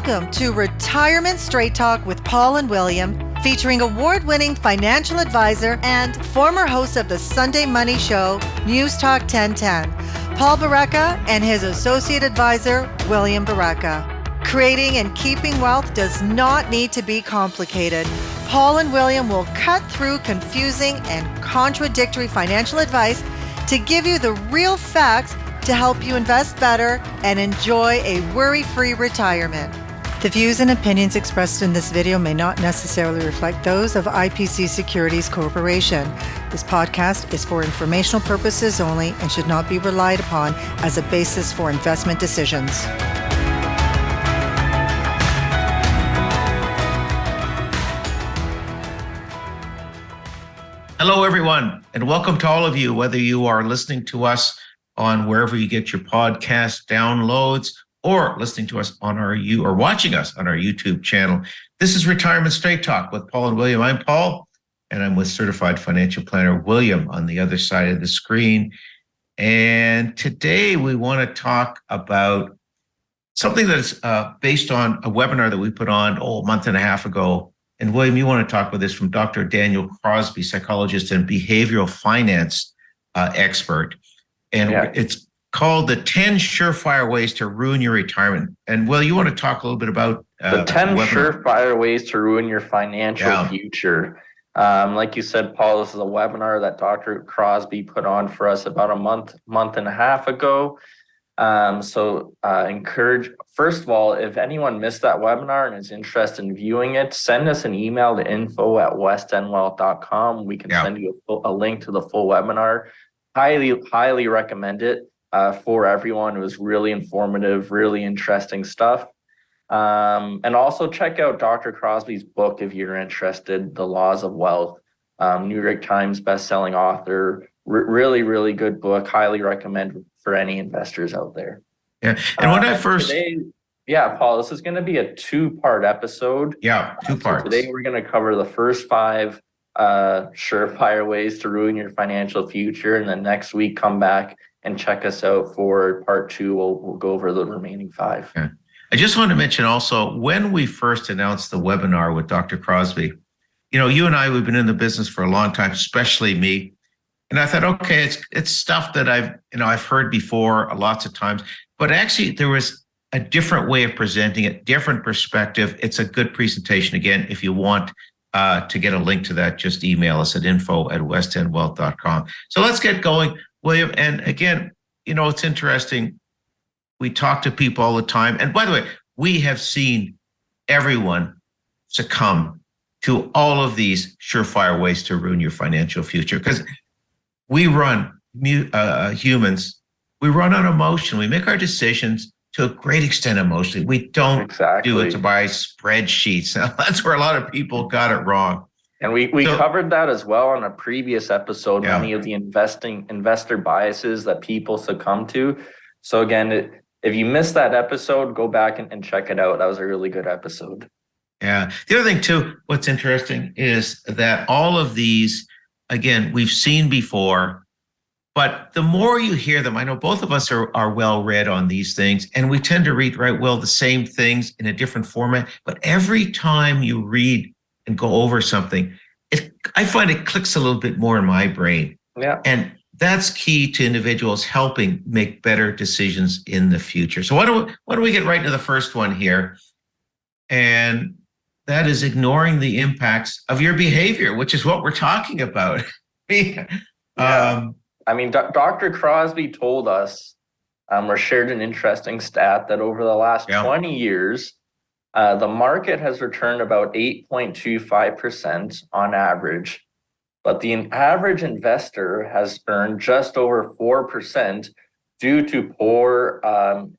Welcome to Retirement Straight Talk with Paul and William, featuring award-winning financial advisor and former host of the Sunday Money Show, News Talk 1010, Paul Baraka, and his associate advisor, William Baraka. Creating and keeping wealth does not need to be complicated. Paul and William will cut through confusing and contradictory financial advice to give you the real facts to help you invest better and enjoy a worry-free retirement. The views and opinions expressed in this video may not necessarily reflect those of IPC Securities Corporation. This podcast is for informational purposes only and should not be relied upon as a basis for investment decisions. Hello, everyone, and welcome to all of you, whether you are listening to us on wherever you get your podcast downloads or listening to us on or watching us on our YouTube channel. This is Retirement Straight Talk with Paul and William. I'm Paul, and I'm with certified financial planner William on the other side of the screen. And today we want to talk about something that's based on a webinar that we put on a month and a half ago. And William, you want to talk about this from Dr. Daniel Crosby, psychologist and behavioral finance expert. And it's called the 10 Surefire Ways to Ruin Your Retirement. And Will, you want to talk a little bit about the 10 surefire ways to ruin your financial future. Like you said, Paul, this is a webinar that Dr. Crosby put on for us about a month and a half ago. Encourage, first of all, if anyone missed that webinar and is interested in viewing it, send us an email to info@westendwealth.com. We can send you a link to the full webinar. Highly recommend it for everyone. It was really informative, really interesting stuff. And also check out Dr. Crosby's book if you're interested, The Laws of Wealth. New York Times bestselling author. Really good book. Highly recommend for any investors out there. Yeah. And when I first... Today, Paul, this is going to be a two-part episode. Yeah, two parts. Today we're going to cover the first 5 surefire ways to ruin your financial future. And then next week, come back and check us out for part 2. We'll go over the remaining 5. Yeah. I just want to mention also, when we first announced the webinar with Dr. Crosby, you and I, we've been in the business for a long time, especially me. And I thought, okay, it's stuff that I've heard before lots of times, but actually there was a different way of presenting it, different perspective. It's a good presentation. Again, if you want to get a link to that, just email us at info@westendwealth.com. So let's get going, William. And again, it's interesting. We talk to people all the time. And by the way, we have seen everyone succumb to all of these surefire ways to ruin your financial future, because we run humans. We run on emotion. We make our decisions to a great extent emotionally. We don't do it to buy spreadsheets. Now, that's where a lot of people got it wrong. And we covered that as well on a previous episode, many of the investor biases that people succumb to. So again, if you missed that episode, go back and check it out. That was a really good episode. Yeah. The other thing too, what's interesting is that all of these, again, we've seen before, but the more you hear them, I know both of us are well read on these things, and we tend to read, the same things in a different format. But every time you read and go over something, I find it clicks a little bit more in my brain. Yeah. And that's key to individuals helping make better decisions in the future. So why don't we get right into the first one here? And that is ignoring the impacts of your behavior, which is what we're talking about. Dr. Crosby told us, or shared an interesting stat that over the last 20 years, the market has returned about 8.25% on average, but the average investor has earned just over 4% due to poor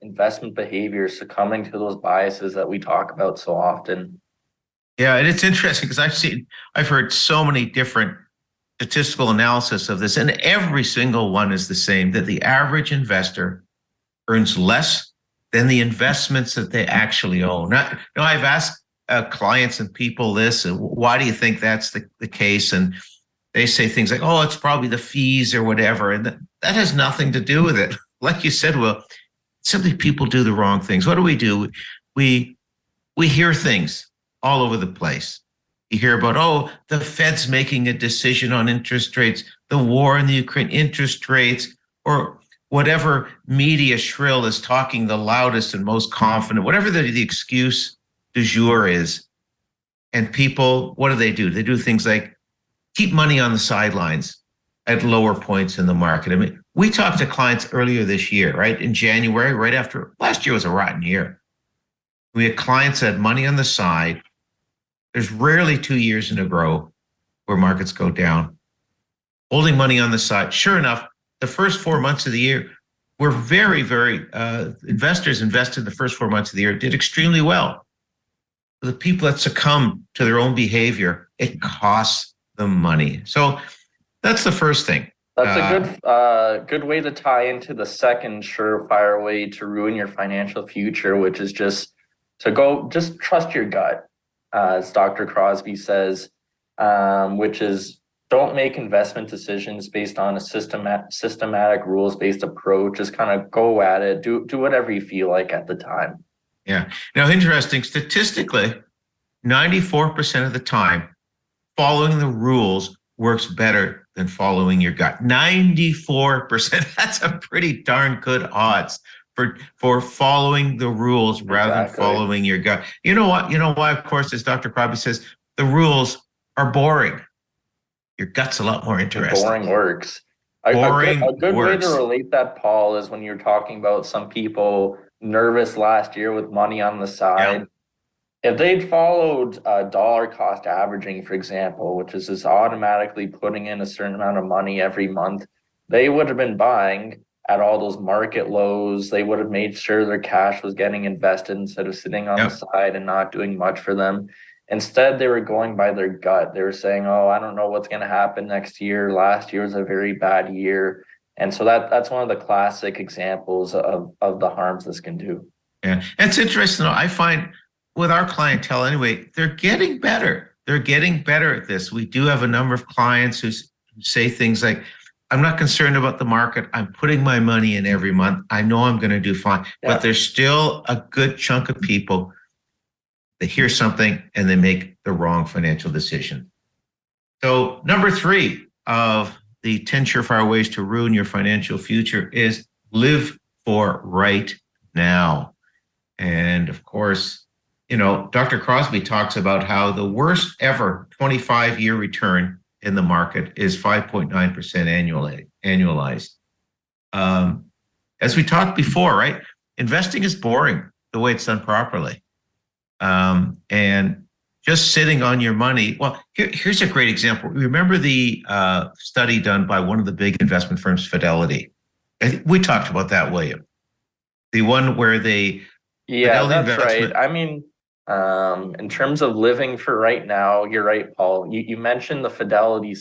investment behavior, succumbing to those biases that we talk about so often. Yeah, and it's interesting because I've heard so many different statistical analysis of this, and every single one is the same, that the average investor earns less than the investments that they actually own. Now, I've asked clients and people this, why do you think that's the case? And they say things like, it's probably the fees or whatever. And that has nothing to do with it. Like you said, simply people do the wrong things. What do? We we hear things all over the place. You hear about, oh, the Fed's making a decision on interest rates, the war in the Ukraine, interest rates, or whatever media shrill is talking the loudest and most confident, whatever the excuse du jour is. And people, what do? They do things like keep money on the sidelines at lower points in the market. I mean, we talked to clients earlier this year, right? In January, right after last year was a rotten year. We had clients that had money on the side. There's rarely 2 years in a row where markets go down. Holding money on the side. Sure enough, the first 4 months of the year were very, investors invested the first 4 months of the year, did extremely well. The people that succumb to their own behavior, it costs them money. So that's the first thing. That's a good way to tie into the second surefire way to ruin your financial future, which is just trust your gut, as Dr. Crosby says, which is don't make investment decisions based on a systematic rules-based approach. Just kind of go at it, do whatever you feel like at the time. Yeah. Now, interesting, statistically, 94% of the time, following the rules works better than following your gut. 94%. That's a pretty darn good odds for following the rules rather than following your gut. You know what? You know why, of course, as Dr. Crosby says, the rules are boring. Your gut's a lot more interesting. Boring works. A good way to relate that, Paul, is when you're talking about some people nervous last year with money on the side. Yeah. If they'd followed dollar cost averaging, for example, which is just automatically putting in a certain amount of money every month, they would have been buying at all those market lows. They would have made sure their cash was getting invested instead of sitting on the side and not doing much for them. Instead, they were going by their gut. They were saying, oh, I don't know what's going to happen next year. Last year was a very bad year. And so that's one of the classic examples of the harms this can do. Yeah, it's interesting. I find with our clientele anyway, they're getting better. They're getting better at this. We do have a number of clients who say things like, I'm not concerned about the market. I'm putting my money in every month. I know I'm going to do fine. Yeah. But there's still a good chunk of people that hear something and they make the wrong financial decision. So number 3 of the 10 surefire ways to ruin your financial future is live for right now. And of course, Dr. Crosby talks about how the worst ever 25-year return in the market is 5.9% annualized. As we talked before, right? Investing is boring the way it's done properly. And just sitting on your money. Well, here's a great example. Remember the study done by one of the big investment firms, Fidelity? We talked about that, William. The one where they... Yeah, that's right. I mean, in terms of living for right now, you're right, Paul. You mentioned the Fidelity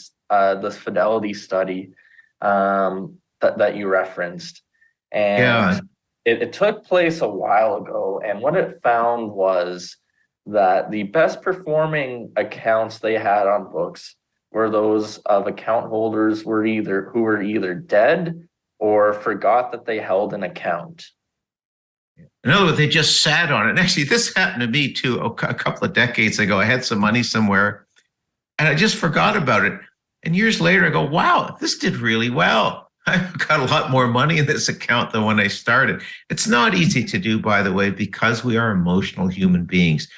study that you referenced. And it took place a while ago. And what it found was that the best performing accounts they had on books were those of account holders who were either dead or forgot that they held an account. In other words, they just sat on it. And actually, this happened to me too a couple of decades ago. I had some money somewhere and I just forgot about it. And years later, I go, wow, this did really well. I've got a lot more money in this account than when I started. It's not easy to do, by the way, because we are emotional human beings.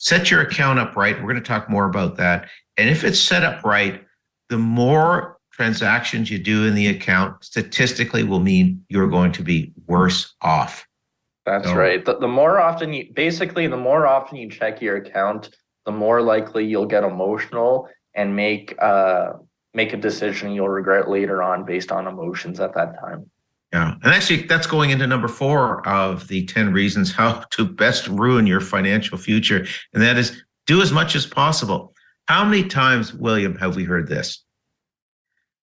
Set your account up right. We're going to talk more about that. And if it's set up right, the more transactions you do in the account statistically will mean you're going to be worse off. That's right. The more often you check your account, the more likely you'll get emotional and make a decision you'll regret later on based on emotions at that time. Yeah. And actually, that's going into number 4 of the 10 reasons how to best ruin your financial future. And that is do as much as possible. How many times, William, have we heard this?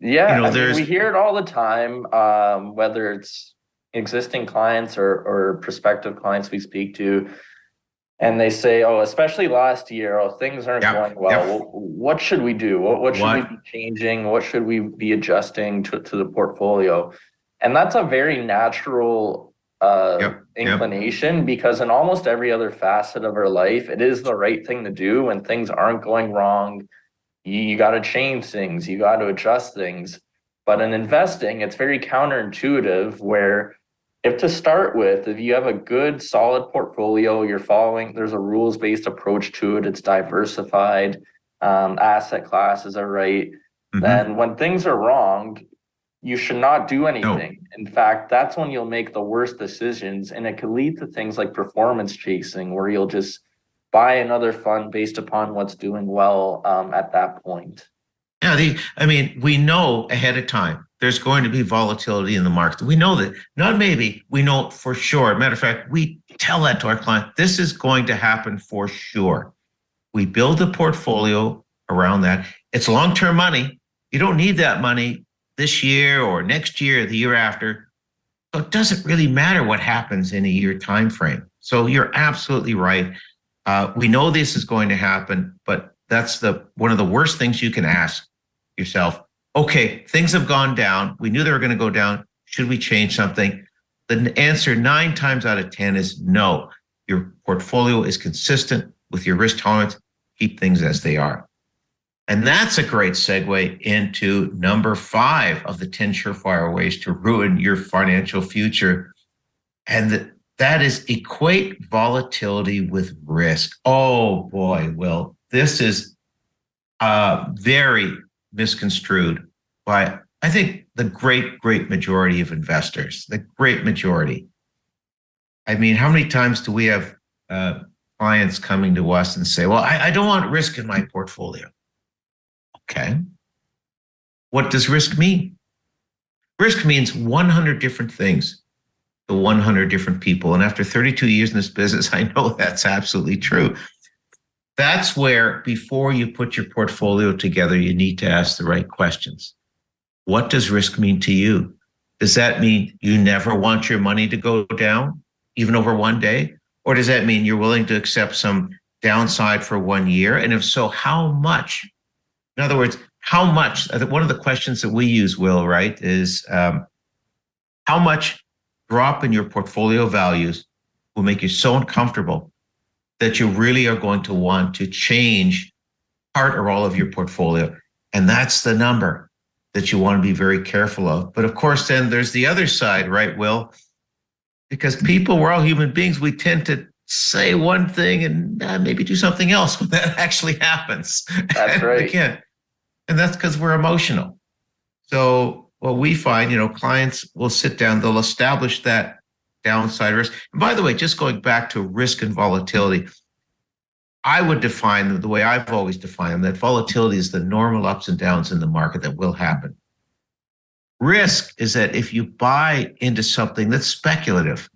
Yeah, we hear it all the time, whether it's existing clients or prospective clients we speak to. And they say, oh, especially last year, things aren't going well. Well, what should we do? What should we be changing? What should we be adjusting to the portfolio? And that's a very natural inclination, because in almost every other facet of our life, it is the right thing to do when things aren't going wrong. You got to change things, you got to adjust things. But in investing, it's very counterintuitive, where if to start with, if you have a good solid portfolio, you're following, there's a rules-based approach to it, it's diversified, asset classes are right, then when things are wrong, you should not do anything. In fact, that's when you'll make the worst decisions, and it could lead to things like performance chasing, where you'll just buy another fund based upon what's doing well at that point. Yeah, we know ahead of time there's going to be volatility in the market. We know that, not maybe, we know for sure. Matter of fact, we tell that to our client. This is going to happen for sure. We build a portfolio around that. It's long-term money. You don't need that money this year or next year or the year after. So it doesn't really matter what happens in a year time frame. So you're absolutely right. We know this is going to happen, but that's one of the worst things you can ask yourself. Okay, things have gone down. We knew they were going to go down. Should we change something? The answer 9 times out of 10 is no. Your portfolio is consistent with your risk tolerance. Keep things as they are. And that's a great segue into number 5 of the 10 surefire ways to ruin your financial future. And that is equate volatility with risk. Oh boy, Will, this is very misconstrued by, I think, the great majority of investors, the great majority. I mean, how many times do we have clients coming to us and say, well, I don't want risk in my portfolio. Okay. What does risk mean? Risk means 100 different things to 100 different people. And after 32 years in this business, I know that's absolutely true. That's where, before you put your portfolio together, you need to ask the right questions. What does risk mean to you? Does that mean you never want your money to go down, even over one day? Or does that mean you're willing to accept some downside for 1 year? And if so, how much? In other words, how much? One of the questions that we use, Will, right, is how much drop in your portfolio values will make you so uncomfortable that you really are going to want to change part or all of your portfolio. And that's the number that you want to be very careful of. But of course, then there's the other side, right, Will? Because people, we're all human beings, we tend to say one thing and maybe do something else when that actually happens. That's right. Again, and that's because we're emotional. So what we find, clients will sit down, they'll establish that downside risk. And by the way, just going back to risk and volatility, I would define them the way I've always defined them, that volatility is the normal ups and downs in the market that will happen. Risk is that if you buy into something that's speculative,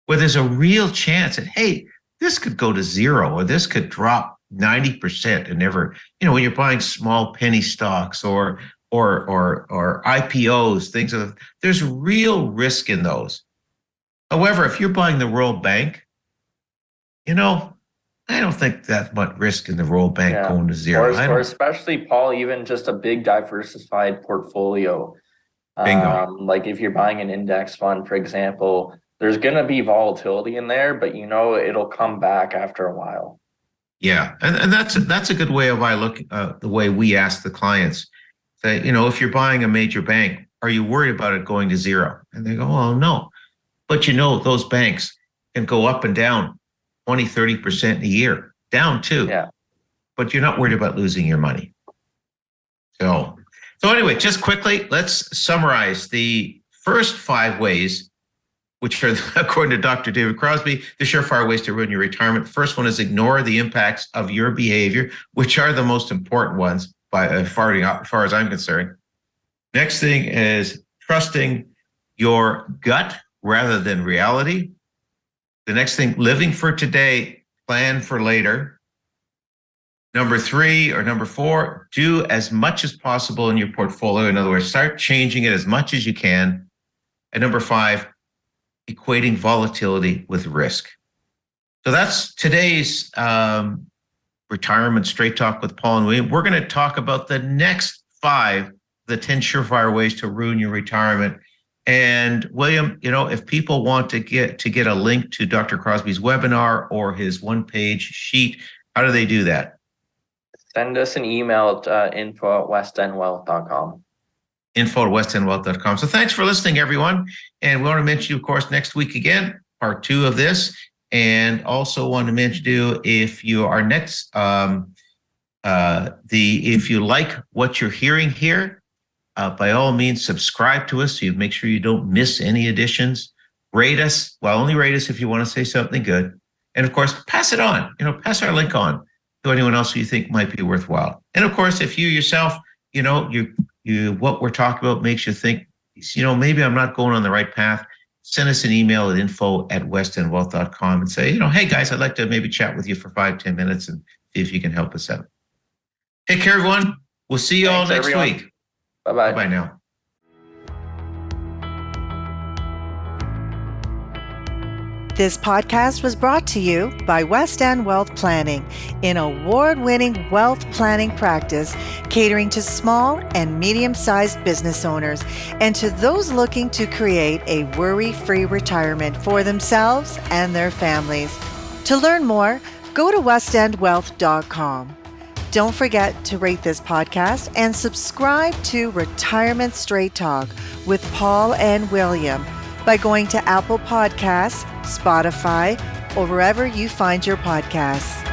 where there's a real chance that, hey, this could go to zero or this could drop 90% and never, when you're buying small penny stocks or IPOs, things of, there's real risk in those. However, if you're buying the Royal Bank, I don't think that much risk in the Royal Bank going to zero. Or especially, Paul, even just a big diversified portfolio. Bingo. Like if you're buying an index fund, for example, there's going to be volatility in there, but it'll come back after a while. Yeah, and that's a good way of the way we ask the clients. Say, if you're buying a major bank, are you worried about it going to zero? And they go, oh, no. But those banks can go up and down 20, 30% a year, down too. Yeah. But you're not worried about losing your money. So anyway, just quickly, let's summarize the first 5 ways, which are, according to Dr. David Crosby, the surefire ways to ruin your retirement. The first one is ignore the impacts of your behavior, which are the most important ones as far as I'm concerned. Next thing is trusting your gut rather than reality. The next thing, living for today, plan for later. Number 3 or number 4, do as much as possible in your portfolio. In other words, start changing it as much as you can. And number 5, equating volatility with risk. So that's today's Retirement Straight Talk with Paul and William. We're going to talk about the next 5, the 10 surefire ways to ruin your retirement. And William, if people want to get a link to Dr. Crosby's webinar or his one-page sheet, how do they do that? Send us an email at info@westendwealth.com. info@westendwealth.com. So thanks for listening, everyone. And we want to mention you, of course, next week again, part 2 of this. And also want to mention you, if you are next, if you like what you're hearing here, by all means, subscribe to us so you make sure you don't miss any editions. Rate us. Well, only rate us if you want to say something good. And of course, pass it on. Pass our link on to anyone else who you think might be worthwhile. And of course, if you yourself, what we're talking about makes you think, maybe I'm not going on the right path, send us an email at info@westendwealth.com and say, hey guys, I'd like to maybe chat with you for 5-10 minutes and see if you can help us out. Take care, everyone. We'll see you all next week. Bye-bye. Bye now. This podcast was brought to you by West End Wealth Planning, an award-winning wealth planning practice catering to small and medium-sized business owners and to those looking to create a worry-free retirement for themselves and their families. To learn more, go to westendwealth.com. Don't forget to rate this podcast and subscribe to Retirement Straight Talk with Paul and William by going to Apple Podcasts, Spotify, or wherever you find your podcasts.